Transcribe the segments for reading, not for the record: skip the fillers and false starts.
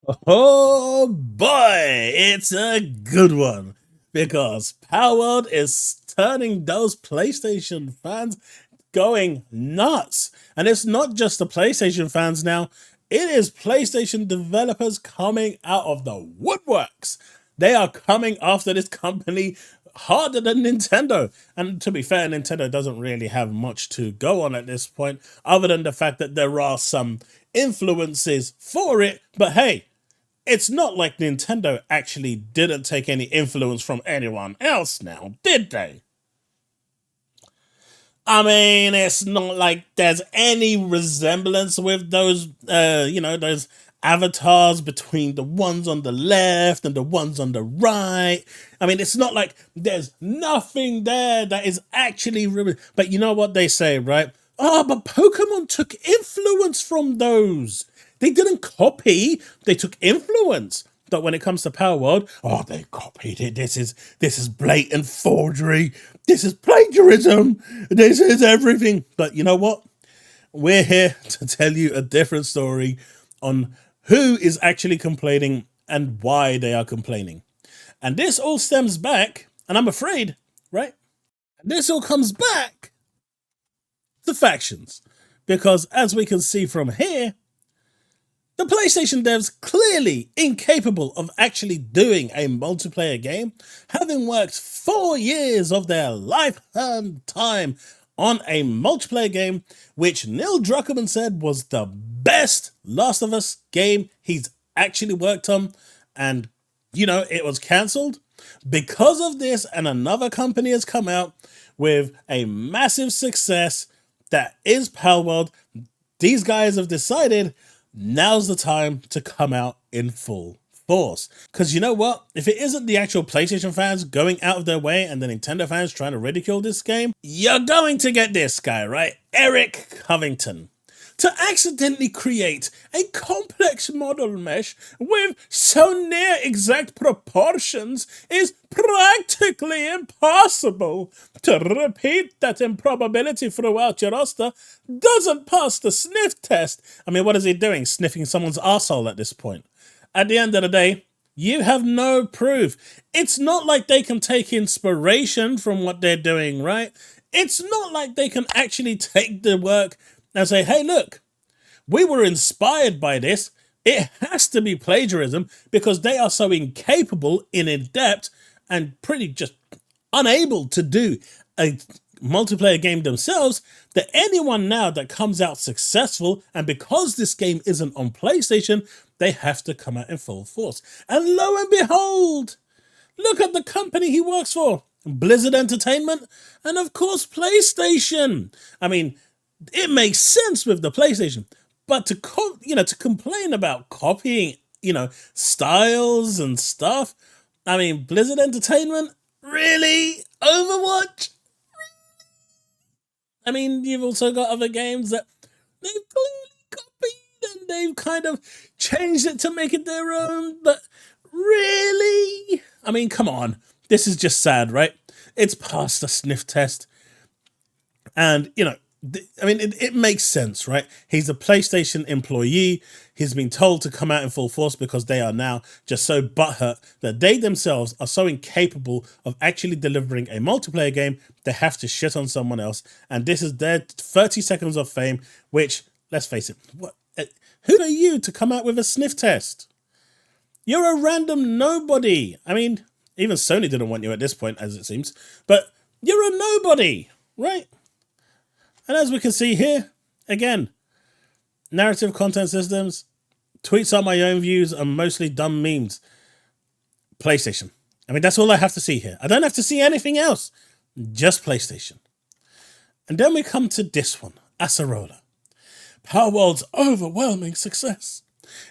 Oh boy, it's a good one because Power World is turning those PlayStation fans going nuts. And it's not just the PlayStation fans now, it is PlayStation developers coming out of the woodworks. They are coming after this company harder than Nintendo. And to be fair, Nintendo doesn't really have much to go on at this point, other than the fact that there are some influences for it. But hey, it's not like Nintendo actually didn't take any influence from anyone else now, did they? I mean, it's not like there's any resemblance with those, those avatars between the ones on the left and the ones on the right. I mean, it's not like there's nothing there that is actually. But you know what they say, right? Oh, but Pokemon took influence from those. They didn't copy, they took influence. But when it comes to Power World, oh, they copied it. This is blatant forgery. This is plagiarism. This is everything. But you know what? We're here to tell you a different story on who is actually complaining and why they are complaining. And this all stems back, and I'm afraid, right? This all comes back to factions. Because as we can see from here, the PlayStation devs clearly incapable of actually doing a multiplayer game, having worked 4 years of their lifetime time on a multiplayer game, which Neil Druckmann said was the best Last of Us game he's actually worked on, and it was cancelled. Because of this, and another company has come out with a massive success that is Palworld. These guys have decided now's the time to come out in full force. Because you know what? If it isn't the actual PlayStation fans going out of their way and the Nintendo fans trying to ridicule this game, you're going to get this guy, right? Eric Covington. To accidentally create a complex model mesh with so near exact proportions is practically impossible. To repeat that improbability throughout your roster doesn't pass the sniff test. I mean, what is he doing? Sniffing someone's arsehole at this point. At the end of the day, you have no proof. It's not like they can take inspiration from what they're doing, right? It's not like they can actually take the work and say, hey, look, we were inspired by this. It has to be plagiarism because they are so incapable, inept, and pretty just unable to do a multiplayer game themselves that anyone now that comes out successful, and because this game isn't on PlayStation, they have to come out in full force. And lo and behold, look at the company he works for. Blizzard Entertainment, and of course PlayStation. I mean, it makes sense with the PlayStation, but to complain about copying, styles and stuff. I mean, Blizzard Entertainment, really? Overwatch? I mean, you've also got other games that they've clearly copied and they've kind of changed it to make it their own, but really? I mean, come on. This is just sad, right? It's past the sniff test. And, it makes sense, right? He's a PlayStation employee. He's been told to come out in full force because they are now just so butthurt that they themselves are so incapable of actually delivering a multiplayer game, they have to shit on someone else. And this is their 30 seconds of fame, which, let's face it, who are you to come out with a sniff test? You're a random nobody. I mean, even Sony didn't want you at this point, as it seems. But you're a nobody, right? And as we can see here, again, narrative content systems, tweets are my own views, and mostly dumb memes. PlayStation. I mean, that's all I have to see here. I don't have to see anything else. Just PlayStation. And then we come to this one, Acerola. Powerworld's overwhelming success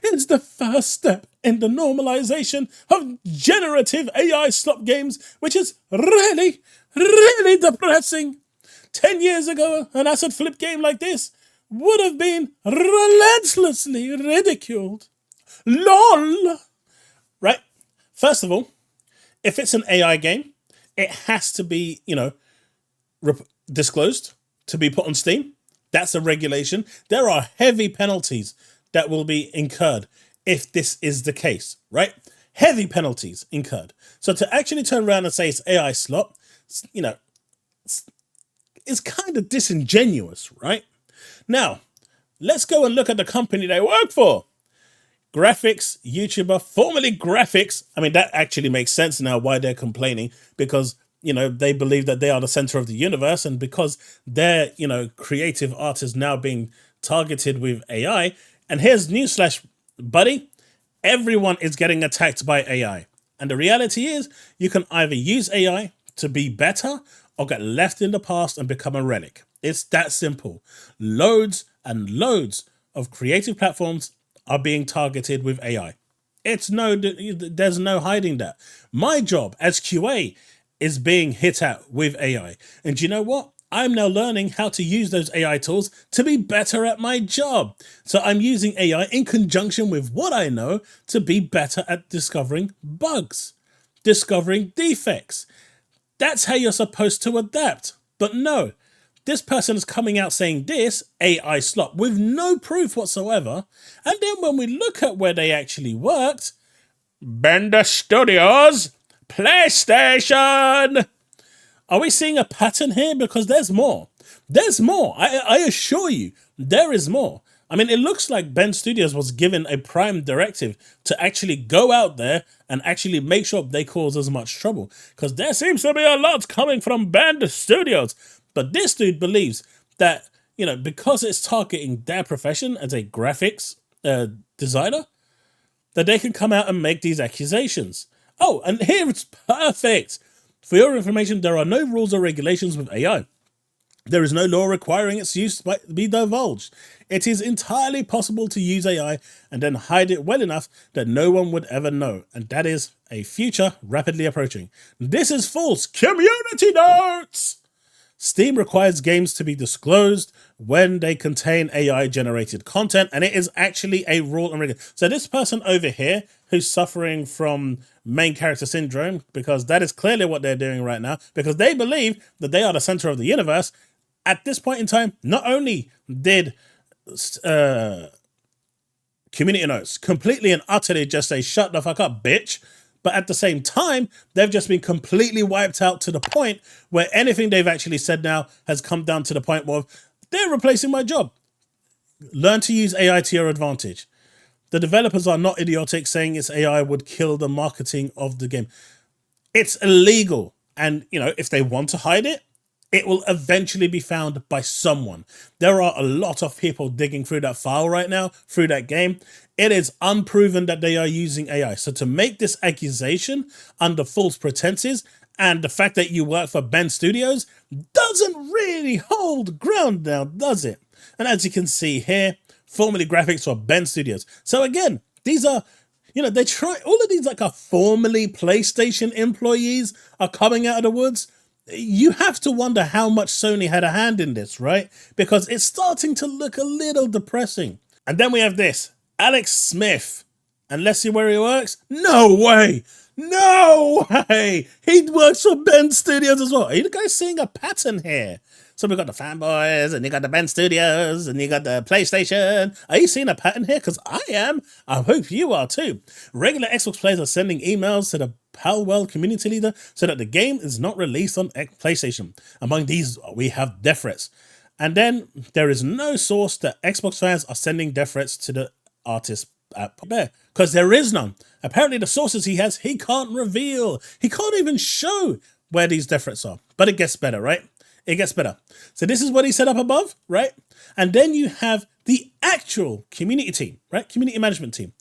is the first step in the normalization of generative AI slop games, which is really, really depressing. 10 years ago, an asset flip game like this would have been relentlessly ridiculed. LOL! Right? First of all, if it's an AI game, it has to be, disclosed to be put on Steam. That's a regulation. There are heavy penalties that will be incurred if this is the case, right? Heavy penalties incurred. So to actually turn around and say it's AI slop, you know, is kind of disingenuous, right? Now, let's go and look at the company they work for. Graphics YouTuber, formerly Graphics. I mean, that actually makes sense now why they're complaining, because, you know, they believe that they are the center of the universe, and because their, you know, creative art is now being targeted with AI. And here's newsflash, buddy. Everyone is getting attacked by AI. And the reality is, you can either use AI to be better or get left in the past and become a relic. It's that simple. Loads and loads of creative platforms are being targeted with AI. There's no hiding that. My job as QA is being hit at with AI. And do you know what? I'm now learning how to use those AI tools to be better at my job. So I'm using AI in conjunction with what I know to be better at discovering bugs, discovering defects. That's how you're supposed to adapt. But no, this person is coming out saying this, AI slop, with no proof whatsoever. And then when we look at where they actually worked, Bender Studios, PlayStation. Are we seeing a pattern here? Because there's more. There's more. I assure you, there is more. I mean, it looks like Ben Studios was given a prime directive to actually go out there and actually make sure they cause as much trouble. Because there seems to be a lot coming from Ben Studios. But this dude believes that, you know, because it's targeting their profession as a graphics designer, that they can come out and make these accusations. Oh, and here it's perfect. For your information, there are no rules or regulations with AI. There is no law requiring its use to be divulged. It is entirely possible to use AI and then hide it well enough that no one would ever know. And that is a future rapidly approaching. This is false. Community notes! Steam requires games to be disclosed when they contain AI-generated content, and it is actually a rule and regulation. So this person over here who's suffering from main character syndrome, because that is clearly what they're doing right now, because they believe that they are the center of the universe. At this point in time, not only did community notes completely and utterly just say, shut the fuck up, bitch, but at the same time, they've just been completely wiped out to the point where anything they've actually said now has come down to the point where they're replacing my job. Learn to use AI to your advantage. The developers are not idiotic saying its AI would kill the marketing of the game. It's illegal. And, you know, if they want to hide it, it will eventually be found by someone. There are a lot of people digging through that file right now, through that game. It is unproven that they are using AI. So to make this accusation under false pretenses, and the fact that you work for Ben Studios doesn't really hold ground now, does it? And as you can see here, formerly graphics for Ben Studios. So again, these are, you know, they try, all of these like are formerly PlayStation employees are coming out of the woods. You have to wonder how much Sony had a hand in this, right? Because it's starting to look a little depressing. And then we have this, Alex Smith. And let's see where he works. No way. No way. He works for Ben Studios as well. Are you guys seeing a pattern here? So we've got the Fanboys, and you got the Ben Studios, and you got the PlayStation. Are you seeing a pattern here? Because I am. I hope you are too. Regular Xbox players are sending emails to the Palwell community leader so that the game is not released on PlayStation. Among these, we have death threats. And then there is no source that Xbox fans are sending death threats to the artist there, because there is none. Apparently the sources he has, he can't reveal. He can't even show where these death threats are. But it gets better, right? It gets better. So this is what he set up above, right? And then you have the actual community team, right? Community management team.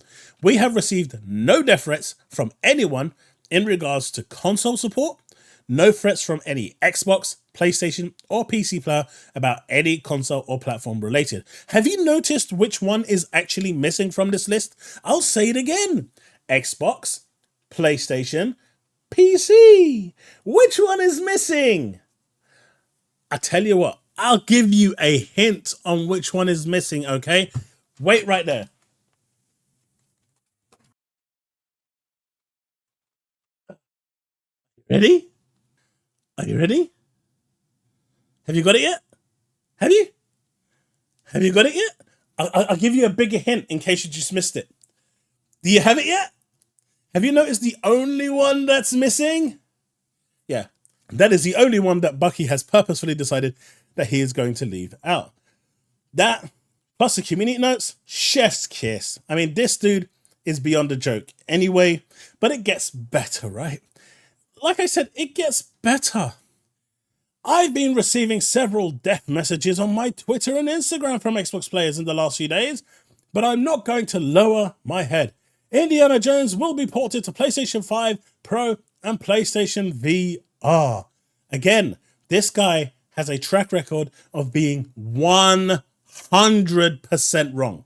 We have received no death threats from anyone in regards to console support, no threats from any Xbox, PlayStation, or PC player about any console or platform related. Have you noticed which one is actually missing from this list? I'll say it again. Xbox, PlayStation, PC. Which one is missing? I tell you what, I'll give you a hint on which one is missing, okay? Wait right there. Ready? Are you ready? Have you got it yet? Have you? Have you got it yet? I'll give you a bigger hint in case you just missed it. Do you have it yet? Have you noticed the only one that's missing? Yeah, that is the only one that Bucky has purposefully decided that he is going to leave out. That, plus the community notes, chef's kiss. I mean, this dude is beyond a joke anyway, but it gets better, right? Like I said, it gets better. I've been receiving several death messages on my Twitter and Instagram from Xbox players in the last few days, but I'm not going to lower my head. Indiana Jones will be ported to PlayStation 5 Pro and PlayStation VR. Again, this guy has a track record of being 100% wrong.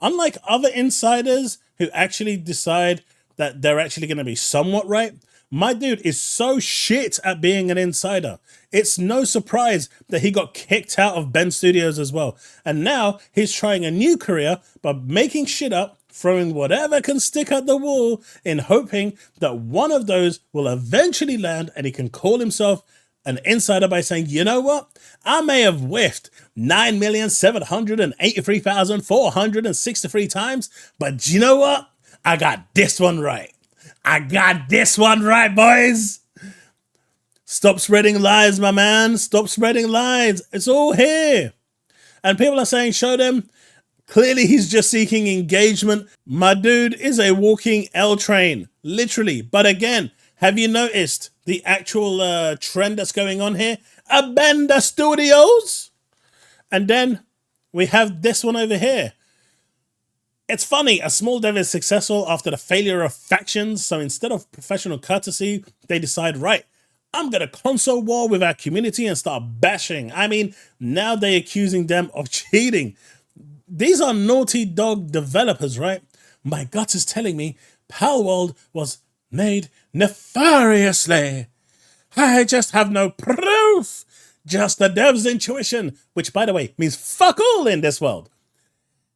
Unlike other insiders who actually decide that they're actually going to be somewhat right, my dude is so shit at being an insider. It's no surprise that he got kicked out of Ben Studios as well. And now he's trying a new career by making shit up, throwing whatever can stick at the wall in hoping that one of those will eventually land and he can call himself an insider by saying, you know what? I may have whiffed 9,783,463 times, but you know what? I got this one right. I got this one right, boys. Stop spreading lies, my man. Stop spreading lies. It's all here. And people are saying, show them. Clearly, he's just seeking engagement. My dude is a walking L train, literally. But again, have you noticed the actual trend that's going on here? Abandon Studios. And then we have this one over here. It's funny, a small dev is successful after the failure of factions, so instead of professional courtesy, they decide, right, I'm going to console war with our community and start bashing. I mean, now they're accusing them of cheating. These are Naughty Dog developers, right? My gut is telling me Palworld was made nefariously. I just have no proof, just the dev's intuition, which, by the way, means fuck all in this world.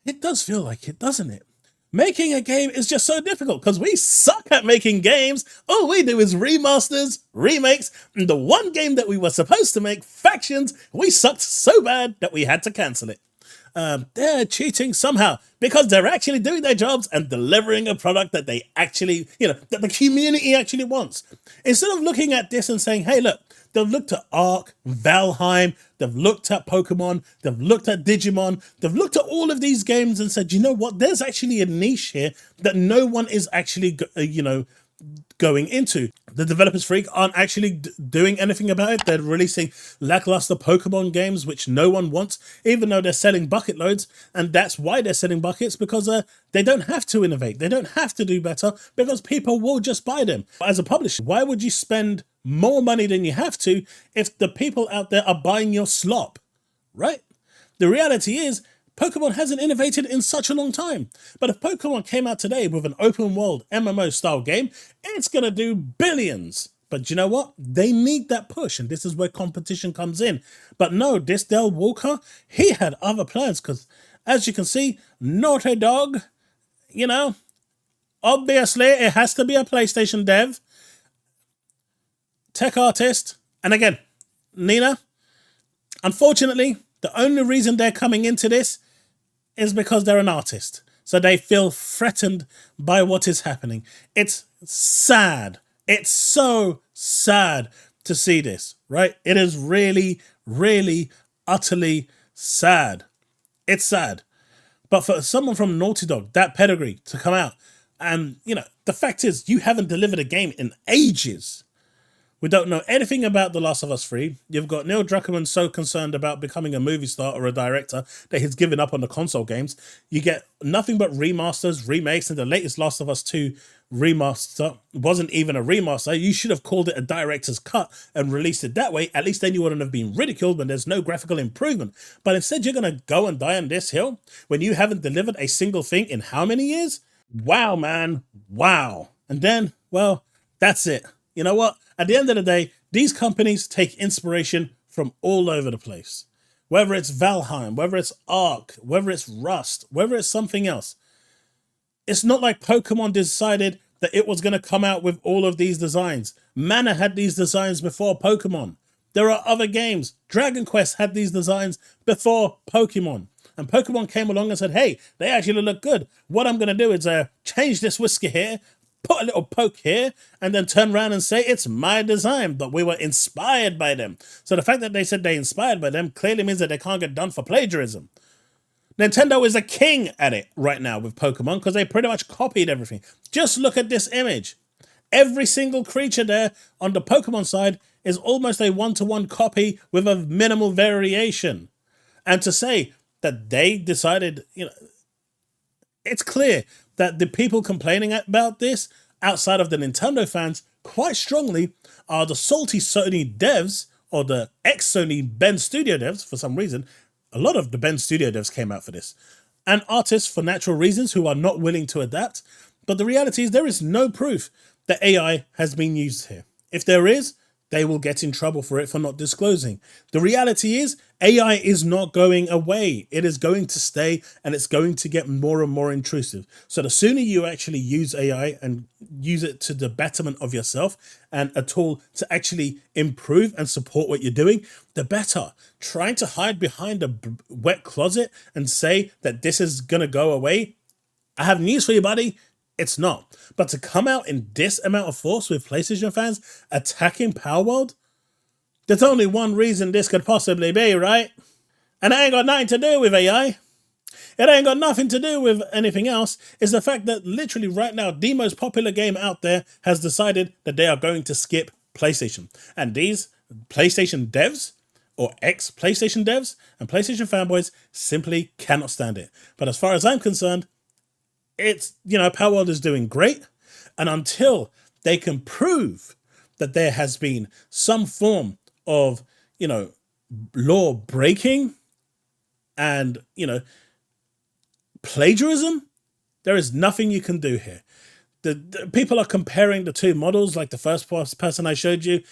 It does feel like it, doesn't it? Making a game is just so difficult because we suck at making games. All we do is remasters, remakes, and the one game that we were supposed to make, Factions, we sucked so bad that we had to cancel it. They're cheating somehow because they're actually doing their jobs and delivering a product that they actually, that the community actually wants. Instead of looking at this and saying, hey, look, they've looked at Ark, Valheim, they've looked at Pokemon, they've looked at Digimon, they've looked at all of these games and said, you know what, there's actually a niche here that no one is actually, going into. The developers freak aren't actually doing anything about it. They're releasing lackluster Pokemon games, which no one wants, even though they're selling bucket loads. And that's why they're selling buckets, because they don't have to innovate. They don't have to do better because people will just buy them. As a publisher, why would you spend more money than you have to if the people out there are buying your slop, right? The reality is, Pokemon hasn't innovated in such a long time. But if Pokemon came out today with an open world MMO style game, it's going to do billions. But you know what? They need that push, and this is where competition comes in. But no, this Del Walker, he had other plans because, as you can see, Naughty Dog, obviously it has to be a PlayStation dev, tech artist, and again, Nina, unfortunately, the only reason they're coming into this is because they're an artist. So they feel threatened by what is happening. It's sad. It's so sad to see this, right? It is really, really, utterly sad. It's sad. But for someone from Naughty Dog, that pedigree, to come out, and, the fact is, you haven't delivered a game in ages. We don't know anything about The Last of Us 3. You've got Neil Druckmann so concerned about becoming a movie star or a director that he's given up on the console games. You get nothing but remasters, remakes, and the latest Last of Us 2 remaster wasn't even a remaster. You should have called it a director's cut and released it that way. At least then you wouldn't have been ridiculed when there's no graphical improvement. But instead you're going to go and die on this hill when you haven't delivered a single thing in how many years? Wow, man. Wow. And then, well, that's it. You know what? At the end of the day, these companies take inspiration from all over the place. Whether it's Valheim, whether it's Ark, whether it's Rust, whether it's something else. It's not like Pokemon decided that it was going to come out with all of these designs. Mana had these designs before Pokemon. There are other games. Dragon Quest had these designs before Pokemon. and Pokemon came along and said, hey, they actually look good. What I'm going to do is change this whisker here, put a little poke here, and then turn around and say it's my design, but we were inspired by them. So the fact that they said they inspired by them clearly means that they can't get done for plagiarism. Nintendo is a king at it right now with Pokemon because they pretty much copied everything. Just look at this image. Every single creature there on the Pokemon side is almost a one-to-one copy with a minimal variation. And to say that they decided, it's clear that the people complaining about this outside of the Nintendo fans quite strongly are the salty Sony devs or the ex-Sony Bend Studio devs for some reason. A lot of the Bend Studio devs came out for this. And artists for natural reasons who are not willing to adapt. But the reality is there is no proof that AI has been used here. If there is, they will get in trouble for it for not disclosing. The reality is AI is not going away. It is going to stay and it's going to get more and more intrusive. So the sooner you actually use AI and use it to the betterment of yourself and a tool to actually improve and support what you're doing, the better. Trying to hide behind a wet closet and say that this is going to go away, I have news for you, buddy. It's not. But to come out in this amount of force with PlayStation fans attacking Power World, there's only one reason this could possibly be, right? And it ain't got nothing to do with AI. It ain't got nothing to do with anything else. It's the fact that literally right now, the most popular game out there has decided that they are going to skip PlayStation. And these PlayStation devs or ex-PlayStation devs and PlayStation fanboys simply cannot stand it. But as far as I'm concerned, it's, Power World is doing great. And until they can prove that there has been some form of, law breaking and, plagiarism, there is nothing you can do here. The people are comparing the two models, like the first person I showed you.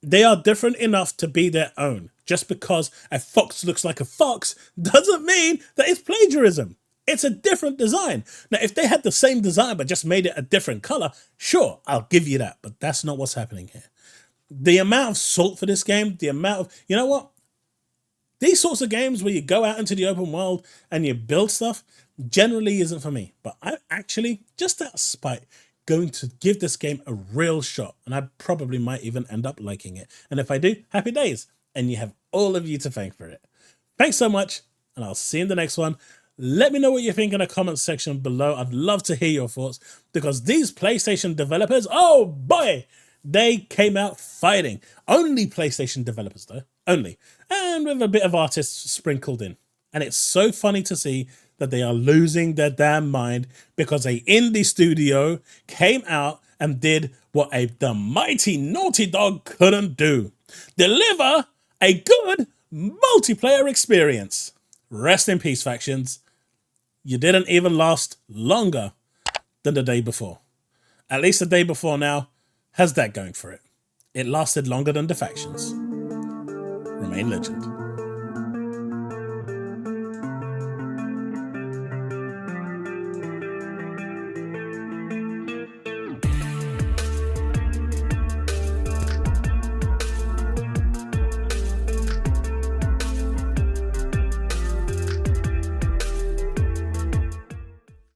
They are different enough to be their own. Just because a fox looks like a fox doesn't mean that it's plagiarism. It's a different design. Now, if they had the same design but just made it a different color, sure, I'll give you that. But that's not what's happening here. The amount of salt for this game, the amount of, you know what? These sorts of games where you go out into the open world and you build stuff generally isn't for me. But I'm actually, just out of spite, going to give this game a real shot. And I probably might even end up liking it. And if I do, happy days. And you have all of you to thank for it. Thanks so much. And I'll see you in the next one. Let me know what you think in the comments section below. I'd love to hear your thoughts because these PlayStation developers, oh boy, they came out fighting. Only PlayStation developers though, only. And with a bit of artists sprinkled in. And it's so funny to see that they are losing their damn mind because a indie studio came out and did what the mighty Naughty Dog couldn't do. Deliver a good multiplayer experience. Rest in peace, factions. You didn't even last longer than the day before. At least the day before now has that going for it. It lasted longer than the factions. Remain legend.